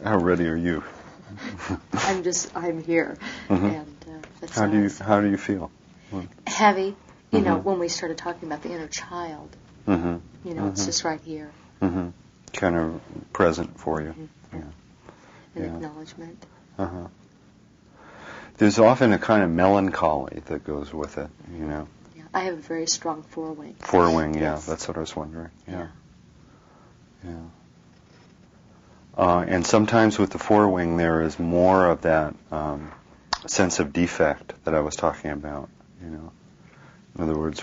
How ready are you? I'm here. Mm-hmm. And that's how do you feel? Heavy. You Mm-hmm. know, when we started talking about the inner child, mm-hmm. you know, it's just right here. Mm-hmm. Kind of present for you. Mm-hmm. Yeah. An acknowledgement. Uh-huh. There's often a kind of melancholy that goes with it, you know. Yeah, I have a very strong forewing. Forewing, yeah, yes. that's what I was wondering. Yeah. Yeah. And sometimes with the forewing there is more of that sense of defect that I was talking about, you know. In other words,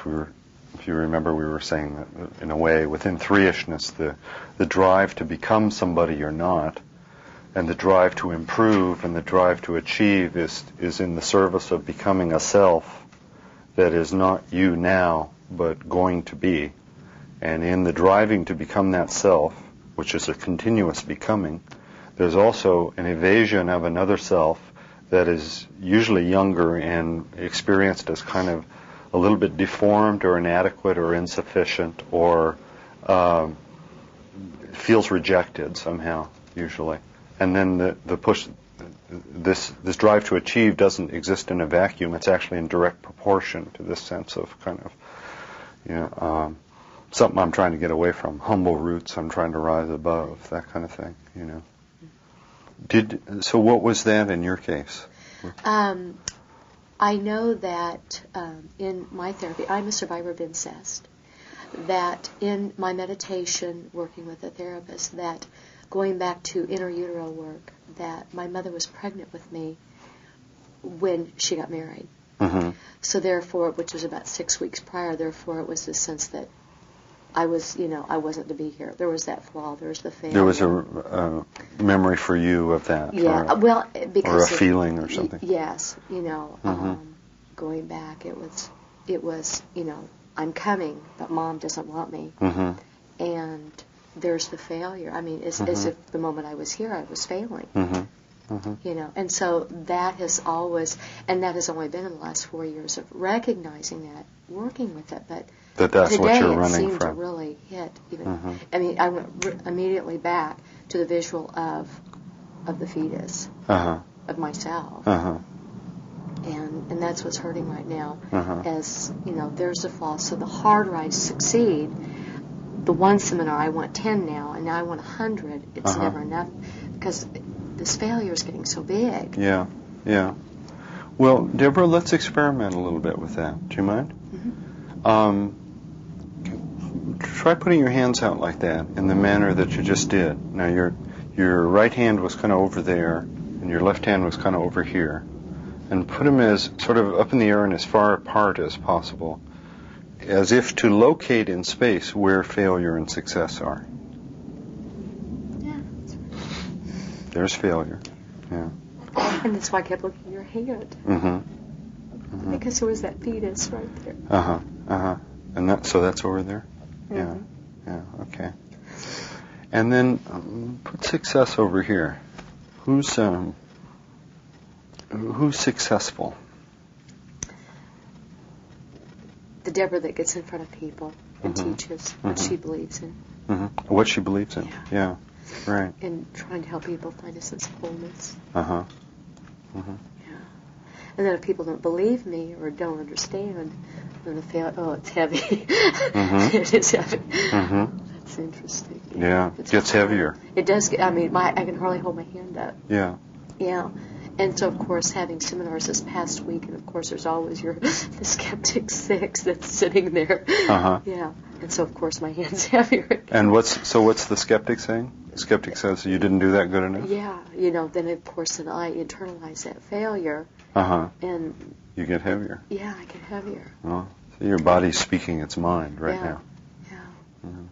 if you remember, we were saying that in a way within three-ishness, the drive to become somebody you're not, and the drive to improve and the drive to achieve is in the service of becoming a self that is not you now, but going to be. And in the driving to become that self, which is a continuous becoming, there's also an evasion of another self that is usually younger and experienced as kind of a little bit deformed or inadequate or insufficient or feels rejected somehow, usually. And then the push, this drive to achieve doesn't exist in a vacuum. It's actually in direct proportion to this sense of kind of, you know, something I'm trying to get away from. Humble roots, I'm trying to rise above, that kind of thing, you know. So what was that in your case? I know that in my therapy, I'm a survivor of incest, that in my meditation, working with a therapist, that going back to inner utero work, that my mother was pregnant with me when she got married. Mm-hmm. So therefore, which was about 6 weeks prior, therefore it was the sense that I was, you know, I wasn't to be here. There was that flaw. There was the failure. There was a memory for you of that. Yeah, well, because or a feeling or something. Yes, you know, mm-hmm. Going back, it was, you know, I'm coming, but Mom doesn't want me, mm-hmm. and there's the failure. I mean, it's as if the moment I was here, I was failing. Mm-hmm. Mm-hmm. You know, and so that has always, and that has only been in the last 4 years of recognizing that, working with it, but that's today what you're it running seemed from. to really hit. Even, mm-hmm. I mean, I went immediately back to the visual of the fetus, uh-huh. of myself, uh-huh. and that's what's hurting right now. uh-huh. As you know, there's a flaw. So the harder I succeed, the one seminar I want 10 now, and now I want 100. It's uh-huh. never enough because this failure is getting so big. Yeah, yeah. Well, Deborah, let's experiment a little bit with that. Do you mind? Mm-hmm. Try putting your hands out like that in the manner that you just did. Now, your right hand was kind of over there, and your left hand was kind of over here. And put them as sort of up in the air and as far apart as possible, as if to locate in space where failure and success are. Yeah. There's failure. Yeah. And that's why I kept looking at your hand. Mm-hmm. Mm-hmm. Because there was that fetus right there. Uh-huh. Uh-huh. And that's over there? Mm-hmm. Yeah. Yeah, okay. And then put success over here. Who's successful? The Deborah that gets in front of people and mm-hmm. teaches what mm-hmm. she believes in. Mm-hmm. What she believes in. Yeah. Right. And trying to help people find a sense of wholeness. Uh-huh. Mm-hmm. Yeah. And then if people don't believe me or don't understand, then they feel, oh, it's heavy. Mm-hmm. It is heavy. Mm-hmm. That's interesting. Yeah. It gets heavier. It does. I mean, I can hardly hold my hand up. Yeah. Yeah. And so, of course, having seminars this past week, and of course, there's always the skeptic 6 that's sitting there. Uh-huh. Yeah. And so, of course, my hand's heavier. And what's the skeptic saying? The skeptic says you didn't do that good enough? Yeah. You know, then, of course, then I internalize that failure. Uh-huh. And you get heavier. Yeah, I get heavier. Well, so your body's speaking its mind right now. Yeah. Mm-hmm.